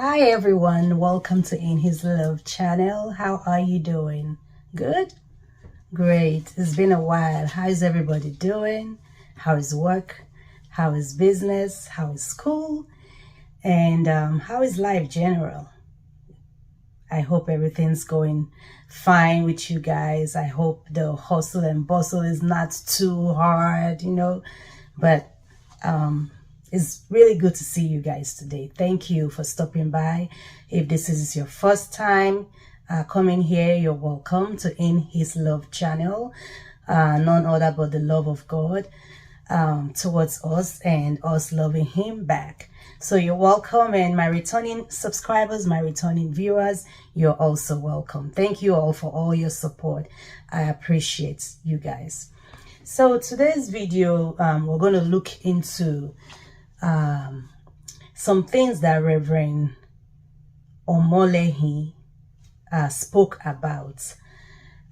Hi everyone, welcome to In His Love channel. How are you doing? Good? Great. It's been a while. How is everybody doing? How is work? How is business? How is school? And how is life general? I hope everything's going fine with you guys. I hope the hustle and bustle is not too hard, but it's really good to see you guys today. Thank you for stopping by. If this is your first time coming here, you're welcome to In His Love channel. None other but the love of God towards us and us loving Him back. So you're welcome, and my returning subscribers, my returning viewers, you're also welcome. Thank you all for all your support. I appreciate you guys. So today's video, we're going to look into some things that Reverend Omolehin spoke about.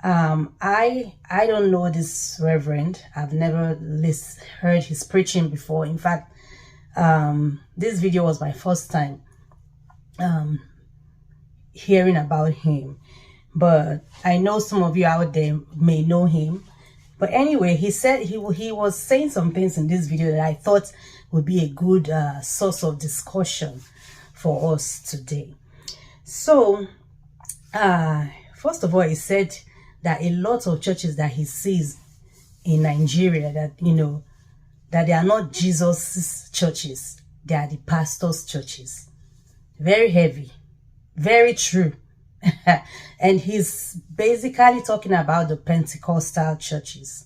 I don't know this reverend. I've never heard his preaching before. In fact, this video was my first time hearing about him, but I know some of you out there may know him. But anyway, he said he was saying some things in this video that I thought would be a good source of discussion for us today. So, first of all, he said that a lot of churches that he sees in Nigeria, that they are not Jesus' churches, they are the pastor's churches. Very heavy, very true. And he's basically talking about the Pentecostal churches,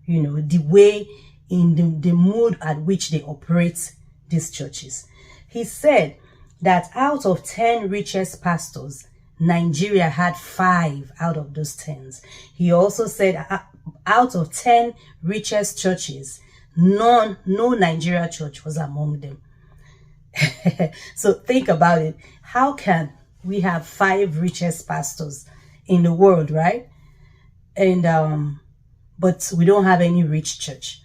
the way, in the mood at which they operate these churches. He said that out of 10 richest pastors, Nigeria had 5 out of those 10. He also said out of 10 richest churches, no Nigeria church was among them. So think about it. How can we have 5 richest pastors in the world, right? And but we don't have any rich church,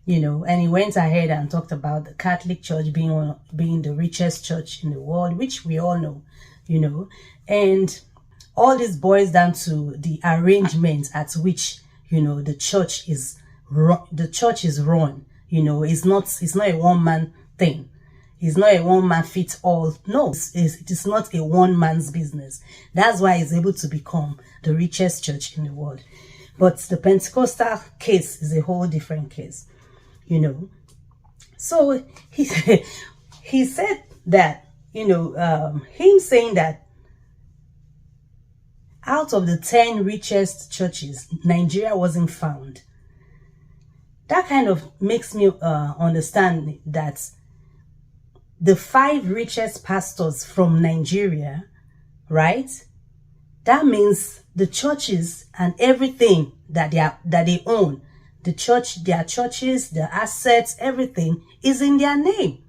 and he went ahead and talked about the Catholic Church being the richest church in the world, which we all know, and all this boils down to the arrangement at which the church is run. It's not a one-man thing. It's not a one-man fits all. No, it is not a one-man's business. That's why it's able to become the richest church in the world. But the Pentecostal case is a whole different case, So he said that, him saying that out of the 10 richest churches, Nigeria wasn't found. That kind of makes me understand that the 5 richest pastors from Nigeria, right? That means the churches and everything that they own, the church, their churches, their assets, everything is in their name.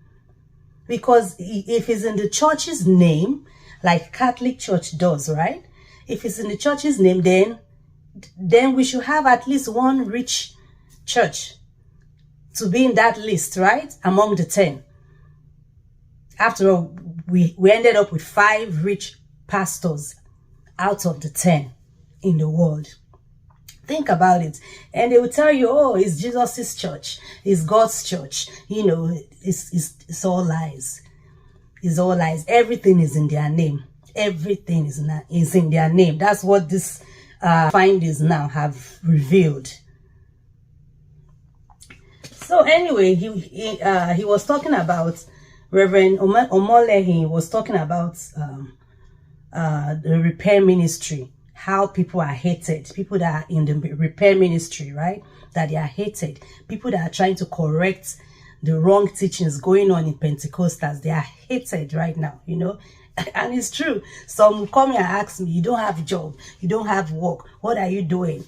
Because if it's in the church's name, like Catholic Church does, right? If it's in the church's name, then we should have at least one rich church to be in that list, right? Among the 10. After all, we ended up with 5 rich pastors out of the 10 in the world. Think about it. And they will tell you, oh, it's Jesus' church. It's God's church. It's all lies. It's all lies. Everything is in their name. Everything is in their name. That's what this findings now have revealed. So anyway, he was talking about, Reverend Omolehin was talking about the repair ministry, how people are hated, people that are in the repair ministry, right? That they are hated, people that are trying to correct the wrong teachings going on in Pentecostals, they are hated right now, And it's true. Some will come here and ask me, you don't have a job, you don't have work, what are you doing?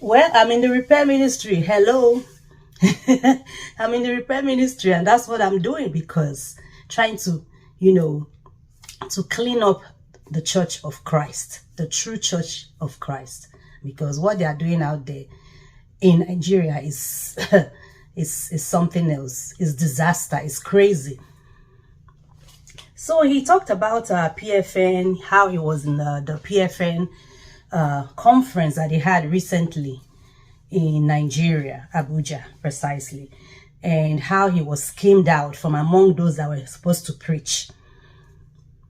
Well, I'm in the repair ministry. Hello. I'm in the repair ministry, and that's what I'm doing, because trying to, to clean up the church of Christ, the true church of Christ, because what they are doing out there in Nigeria is something else. It's disaster. It's crazy. So he talked about PFN, how he was in the PFN conference that he had recently in Nigeria, Abuja precisely, and how he was schemed out from among those that were supposed to preach,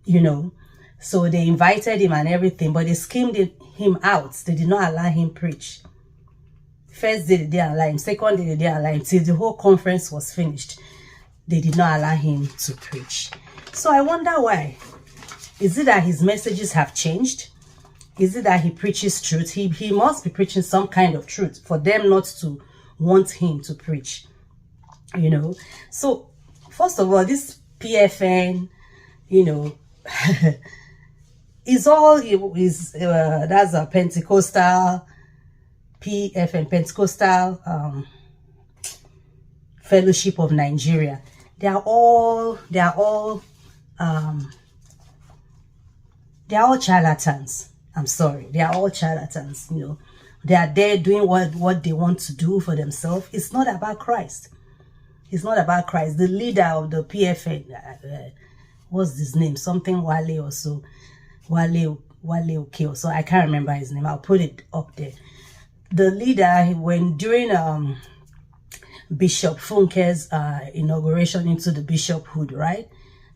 you know. So they invited him and everything, but they schemed him out. They did not allow him preach. First day they didn't allow him, second day they didn't allow him, till the whole conference was finished. They did not allow him to preach. So I wonder why. Is it that his messages have changed? Is it that he preaches truth? He must be preaching some kind of truth for them not to want him to preach, you know. So first of all, this PFN, you know, is all that's a Pentecostal PFN, Pentecostal Fellowship of Nigeria. They are all charlatans. I'm sorry, they are all charlatans. You know, they are there doing what they want to do for themselves. It's not about Christ. It's not about Christ. The leader of the PFN, what's his name? Something Wale or so. Wale okay or so. I can't remember his name. I'll put it up there. The leader, when during Bishop Funke's inauguration into the bishophood, right?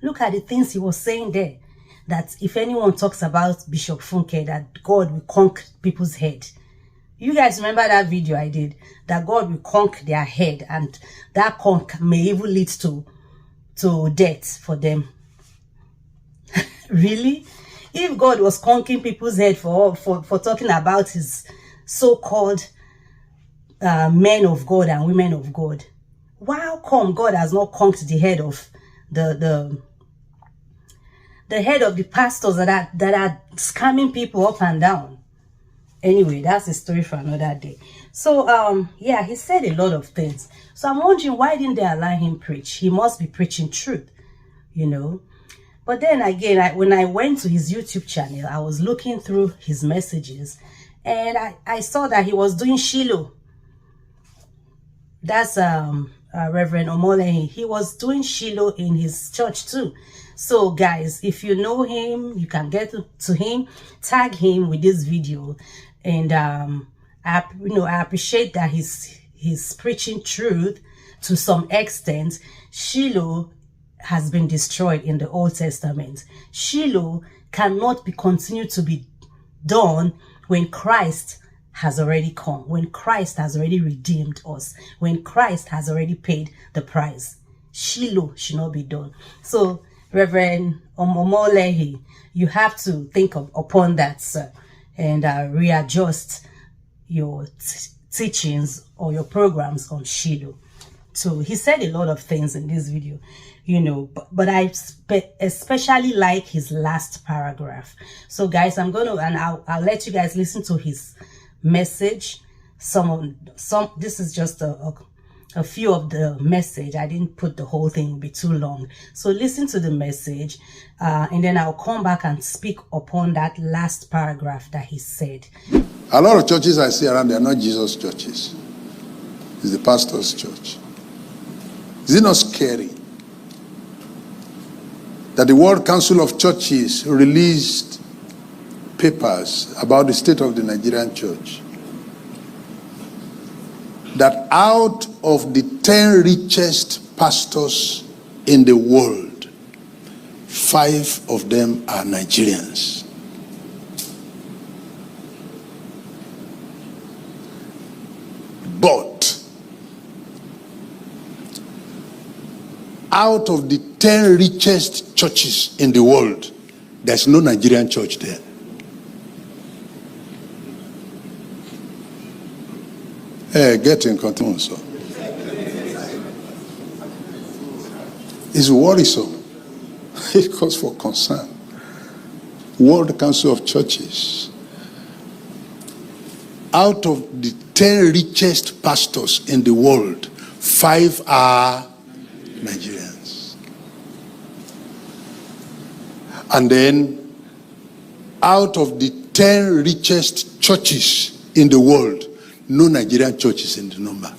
Look at the things he was saying there. That if anyone talks about Bishop Funke, that God will conk people's head. You guys remember that video I did? That God will conk their head, and that conk may even lead to death for them. Really? If God was conking people's head for talking about his so-called men of God and women of God, how come God has not conked the head of the head of the pastors that are scamming people up and down? Anyway, that's a story for another day. So yeah, he said a lot of things. So I'm wondering, why didn't they allow him preach? He must be preaching truth, you know. But then again, when I went to his YouTube channel, I was looking through his messages, and I saw that he was doing Shiloh. That's Reverend Omolehin. He was doing Shiloh in his church too. So guys, if you know him, you can get to him, tag him with this video. And I appreciate that he's preaching truth to some extent. Shiloh has been destroyed in the Old Testament. Shiloh cannot be continued to be done when Christ has already come, when Christ has already redeemed us, when Christ has already paid the price. Shiloh should not be done. So Reverend Omolehin, you have to think upon that, sir, and readjust your teachings or your programs on Shiloh. So he said a lot of things in this video, you know, but I especially like his last paragraph. So guys, I'll let you guys listen to his message. This is just a few of the message. I didn't put the whole thing, it would be too long. So listen to the message, and then I'll come back and speak upon that last paragraph that he said. A lot of churches I see around, they are not Jesus churches. It's the pastor's church. Is it not scary that the World Council of Churches released papers about the state of the Nigerian church? That out of the 10 richest pastors in the world, 5 of them are Nigerians. But out of the 10 richest churches in the world, there's no Nigerian church there. Hey, get in control, sir. It's worrisome. It calls for concern. World Council of Churches. Out of the 10 richest pastors in the world, 5 are Nigerians. And then, out of the 10 richest churches in the world, no Nigerian church is in the number.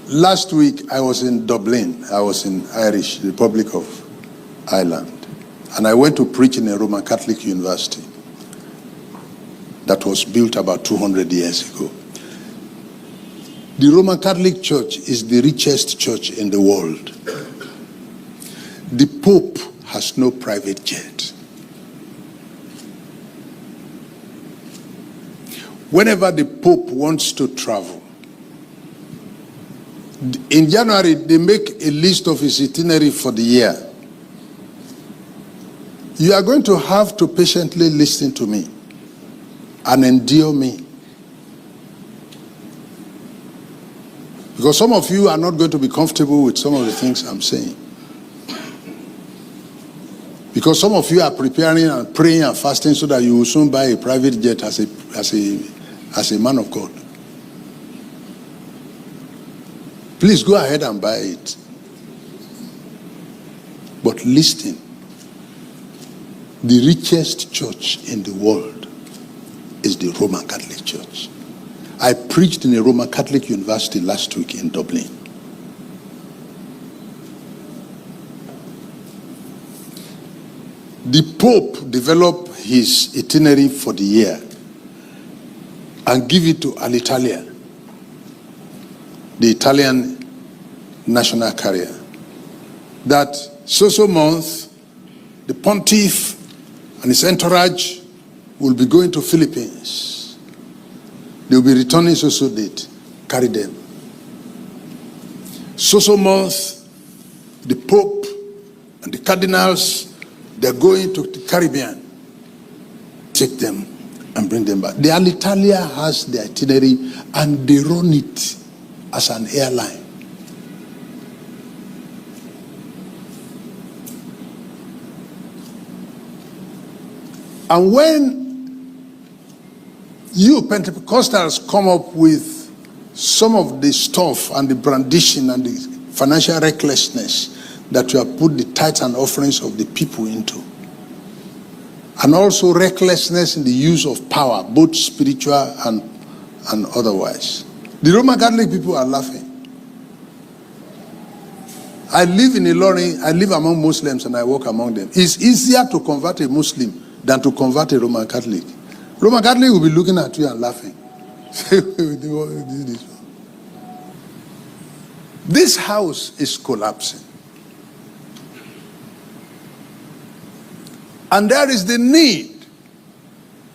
Last week, I was in Dublin. I was in Irish, Republic of Ireland. And I went to preach in a Roman Catholic university that was built about 200 years ago. The Roman Catholic Church is the richest church in the world. The Pope has no private jet. Whenever the Pope wants to travel, in January, they make a list of his itinerary for the year. You are going to have to patiently listen to me and endure me. Because some of you are not going to be comfortable with some of the things I'm saying. Because some of you are preparing and praying and fasting so that you will soon buy a private jet as a man of God. Please go ahead and buy it. But listen, the richest church in the world is the Roman Catholic Church. I preached in a Roman Catholic university last week in Dublin. The Pope developed his itinerary for the year and give it to Alitalia, the Italian national carrier, that so month, the pontiff and his entourage will be going to Philippines. They will be returning so date. Carry them. So month, the Pope and the cardinals, they're going to the Caribbean. Take them and bring them back. The Alitalia has the itinerary and they run it as an airline. And when you Pentecostals come up with some of the stuff and the brandishing and the financial recklessness that you have put the tithes and offerings of the people into, and also recklessness in the use of power, both spiritual and otherwise, the Roman Catholic people are laughing. I live in Ilorin, I live among Muslims and I walk among them. It's easier to convert a Muslim than to convert a Roman Catholic. Roman Catholic will be looking at you and laughing. This house is collapsing. And there is the need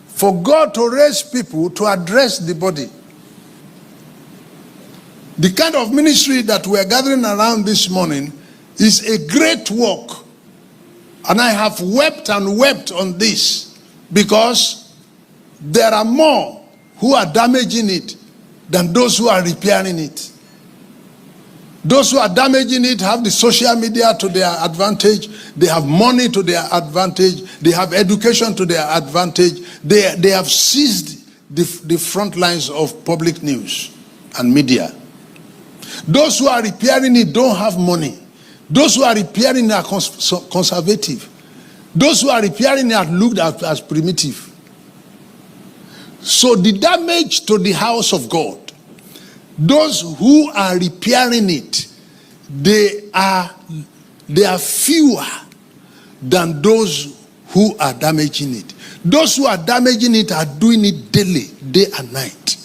for God to raise people to address the body. The kind of ministry that we are gathering around this morning is a great work. And I have wept and wept on this because there are more who are damaging it than those who are repairing it. Those who are damaging it have the social media to their advantage. They have money to their advantage. They have education to their advantage. They have seized the front lines of public news and media. Those who are repairing it don't have money. Those who are repairing it are conservative. Those who are repairing it are looked at as primitive. So the damage to the house of God, those who are repairing it, they are fewer than those who are damaging it. Those who are damaging it are doing it daily, day and night.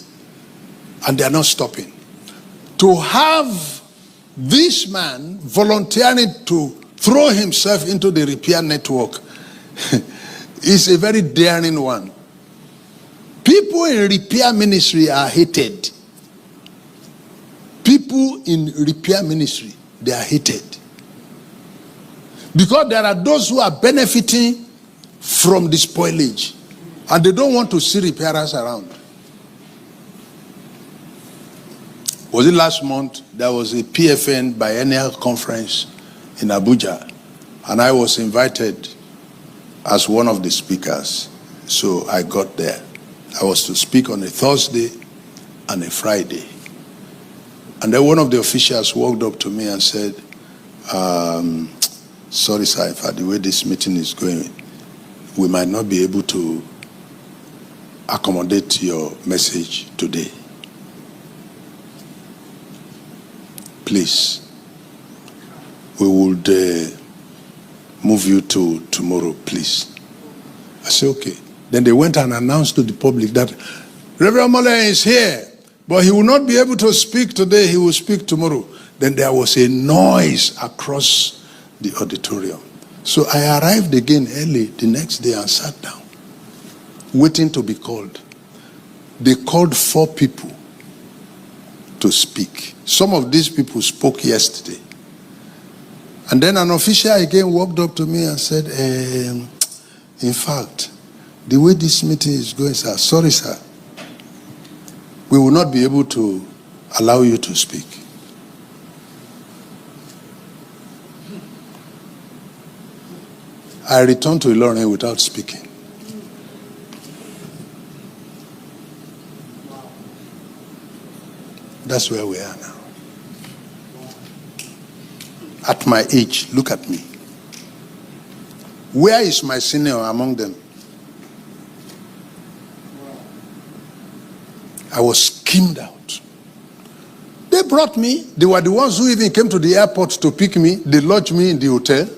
And they are not stopping. To have this man volunteering to throw himself into the repair network is a very daring one. People in repair ministry are hated. People in repair ministry, they are hated. Because there are those who are benefiting from the spoilage. And they don't want to see repairers around. Was it last month? There was a PFN biennial conference in Abuja. And I was invited as one of the speakers. So I got there. I was to speak on a Thursday and a Friday. And then one of the officials walked up to me and said, sorry, sir, for the way this meeting is going, we might not be able to accommodate your message today. please, we would move you to tomorrow, please. I said, okay. Then they went and announced to the public that Reverend Omolehin is here, but he will not be able to speak today. He will speak tomorrow. Then there was a noise across the auditorium. So I arrived again early the next day and sat down, waiting to be called. They called 4 people to speak. Some of these people spoke yesterday. And then an official again walked up to me and said, in fact, the way this meeting is going, sir, sorry, sir, we will not be able to allow you to speak. I returned to Ilorin without speaking. That's where we are now. At my age, look at me. Where is my senior among them? I was skimmed out. They brought me. They were the ones who even came to the airport to pick me. They lodged me in the hotel.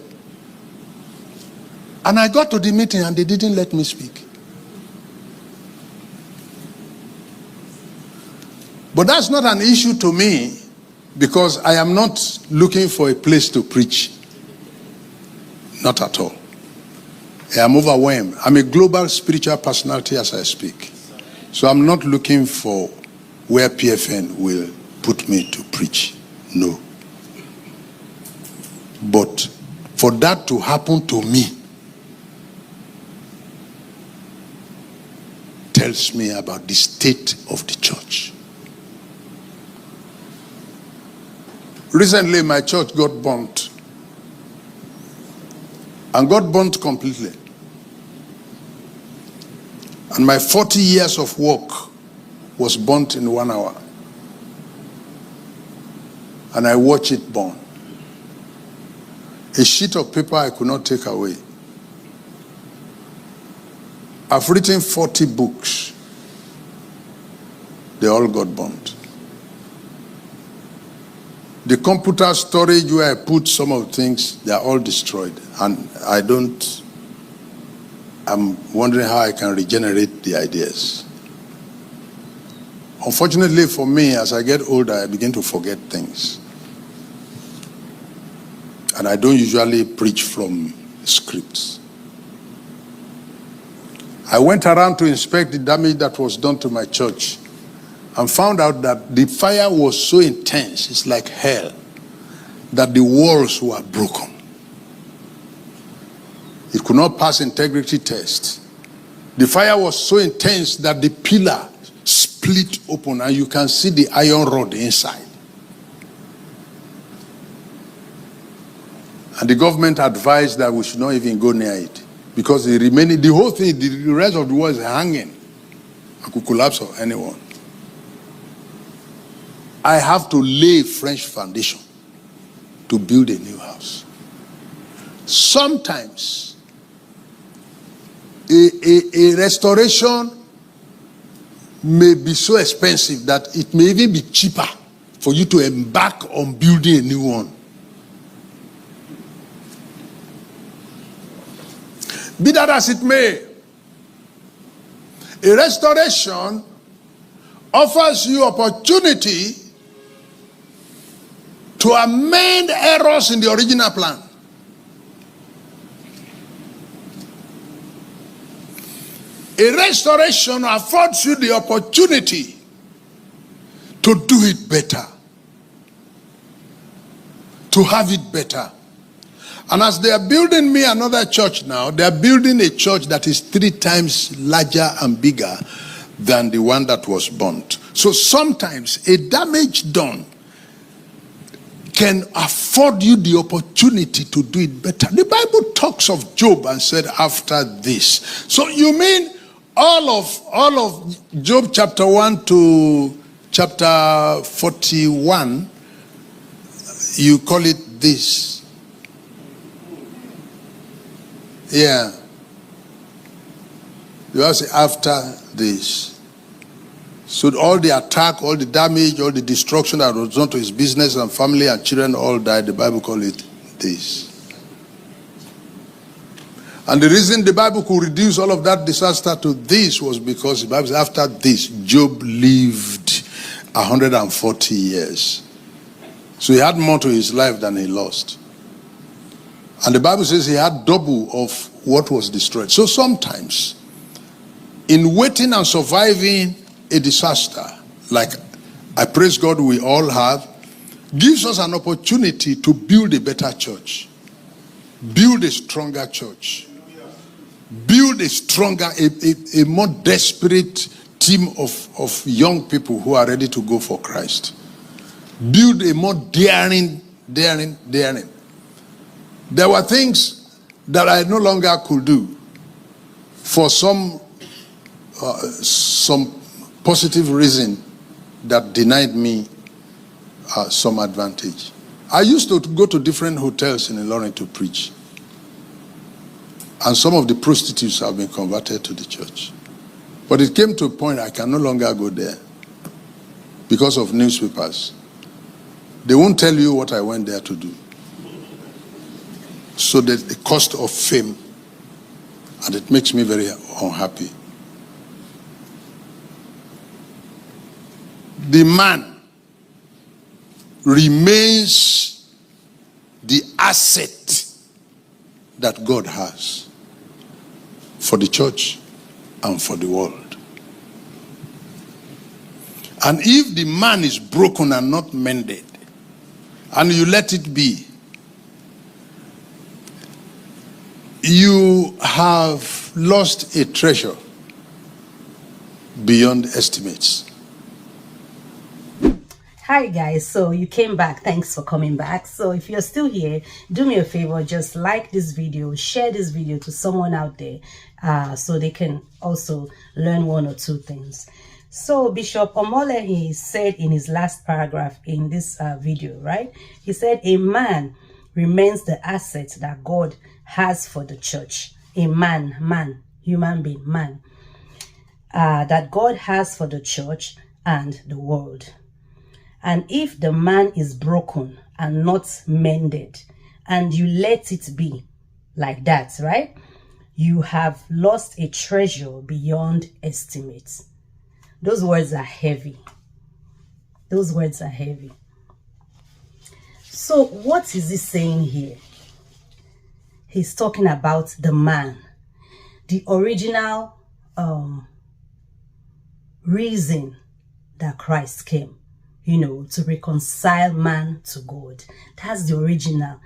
And I got to the meeting and they didn't let me speak. But that's not an issue to me because I am not looking for a place to preach. Not at all. I am overwhelmed. I'm a global spiritual personality as I speak. So I'm not looking for where PFN will put me to preach. No. But for that to happen to me tells me about the state of the church. Recently, my church got burnt. And got burnt completely. And my 40 years of work was burnt in 1 hour. And I watched it burn. A sheet of paper I could not take away. I've written 40 books. They all got burnt. The computer storage where I put some of the things, they are all destroyed. And I'm wondering how I can regenerate the ideas. Unfortunately for me, as I get older, I begin to forget things. And I don't usually preach from scripts. I went around to inspect the damage that was done to my church and found out that the fire was so intense, it's like hell, that the walls were broken. It could not pass integrity test. The fire was so intense that the pillar split open and you can see the iron rod inside. And the government advised that we should not even go near it because the whole thing, the rest of the wall is hanging. I could collapse on anyone. I have to lay French foundation to build a new house. Sometimes a restoration may be so expensive that it may even be cheaper for you to embark on building a new one. Be that as it may, a restoration offers you opportunity to amend errors in the original plan. A restoration affords you the opportunity to do it better, to have it better. And as they are building me another church now, they are building a church that is 3 times larger and bigger than the one that was burnt. So sometimes a damage done can afford you the opportunity to do it better. The Bible talks of Job and said after this. So you mean all of Job chapter 1 to chapter 41, you call it this? Yeah. You also say after this. So all the attack, all the damage, all the destruction that was done to his business and family and children all died. The Bible calls it this. And the reason the Bible could reduce all of that disaster to this was because the Bible says after this, Job lived 140 years. So he had more to his life than he lost. And the Bible says he had double of what was destroyed. So sometimes, in waiting and surviving a disaster, like I praise God we all have, gives us an opportunity to build a better church, build a stronger church, build a stronger, a more desperate team of young people who are ready to go for Christ. Build a more daring. There were things that I no longer could do for some positive reason that denied me some advantage. I used to go to different hotels in Ilorin to preach. And some of the prostitutes have been converted to the church. But it came to a point I can no longer go there because of newspapers. They won't tell you what I went there to do. So there's the cost of fame, and it makes me very unhappy. The man remains the asset that God has for the church and for the world. And if the man is broken and not mended, and you let it be, you have lost a treasure beyond estimates. Hi guys, so you came back. Thanks for coming back. So if you're still here, do me a favor, just like this video, share this video to someone out there so they can also learn one or two things. So Bishop Omolehin said in his last paragraph in this video, right? He said a man remains the asset that God has for the church. A man, human being, man, that God has for the church and the world. And if the man is broken and not mended, and you let it be like that, right? You have lost a treasure beyond estimate. Those words are heavy. Those words are heavy. So what is he saying here? He's talking about the man. The original reason that Christ came. To reconcile man to God. That's the original.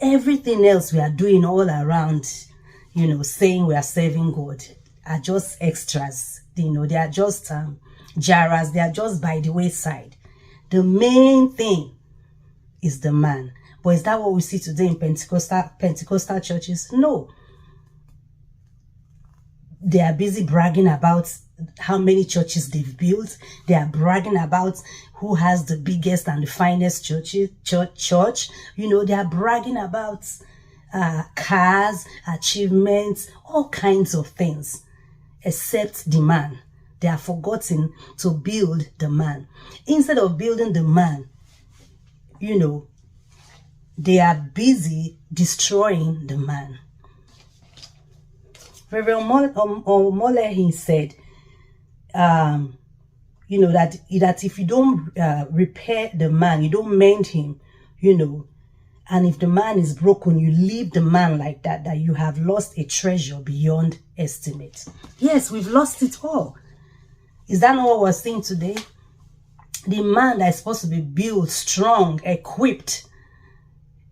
Everything else we are doing all around, saying we are serving God, are just extras. They are just jaras. They are just by the wayside. The main thing is the man. But is that what we see today in Pentecostal churches? No. They are busy bragging about how many churches they've built. They are bragging about who has the biggest and the finest church. They are bragging about cars, achievements, all kinds of things, except the man. They are forgotten to build the man. Instead of building the man, they are busy destroying the man. Reverend Omolehin said, that if you don't repair the man, you don't mend him, and if the man is broken, you leave the man like that, that you have lost a treasure beyond estimate. Yes, we've lost it all. Is that not what we're seeing today? The man that is supposed to be built, strong, equipped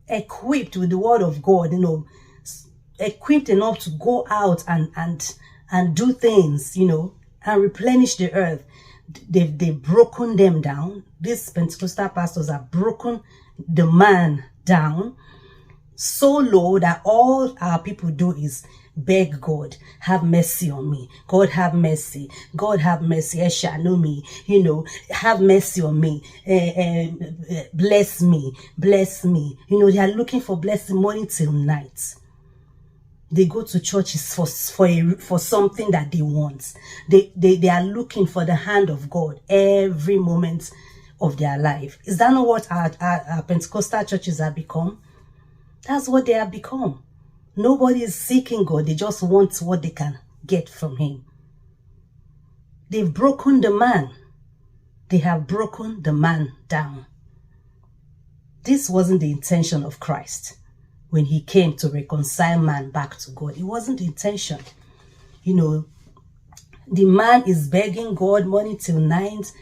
with the word of God, equipped enough to go out and do things, and replenish the earth. They've broken them down. These Pentecostal pastors have broken the man down so low that all our people do is beg God, have mercy on me. God, have mercy. God, have mercy. Eshanu me. Have mercy on me. Bless me. Bless me. They are looking for blessing morning till night. They go to churches for something that they want. They are looking for the hand of God every moment of their life. Is that not what our Pentecostal churches have become? That's what they have become. Nobody is seeking God. They just want what they can get from him. They've broken the man. They have broken the man down. This wasn't the intention of Christ when he came to reconcile man back to God. It wasn't the intention. You know, the man is begging God morning till night,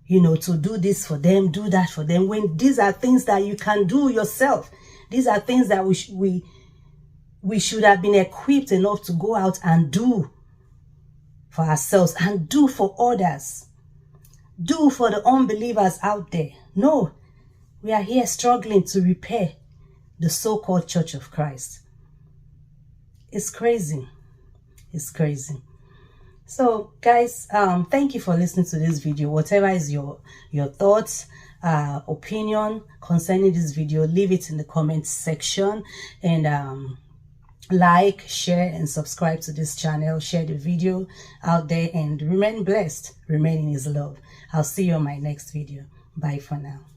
you know, to do this for them, do that for them, when these are things that you can do yourself. These are things that we should have been equipped enough to go out and do for ourselves and do for others. Do for the unbelievers out there. No, we are here struggling to repair the so-called Church of Christ. It's crazy. It's crazy. So guys, thank you for listening to this video. Whatever is your thoughts, opinion concerning this video, leave it in the comments section, and like, share, and subscribe to this channel. Share the video out there, and remain blessed. Remain in his love. I'll see you on my next video. Bye for now.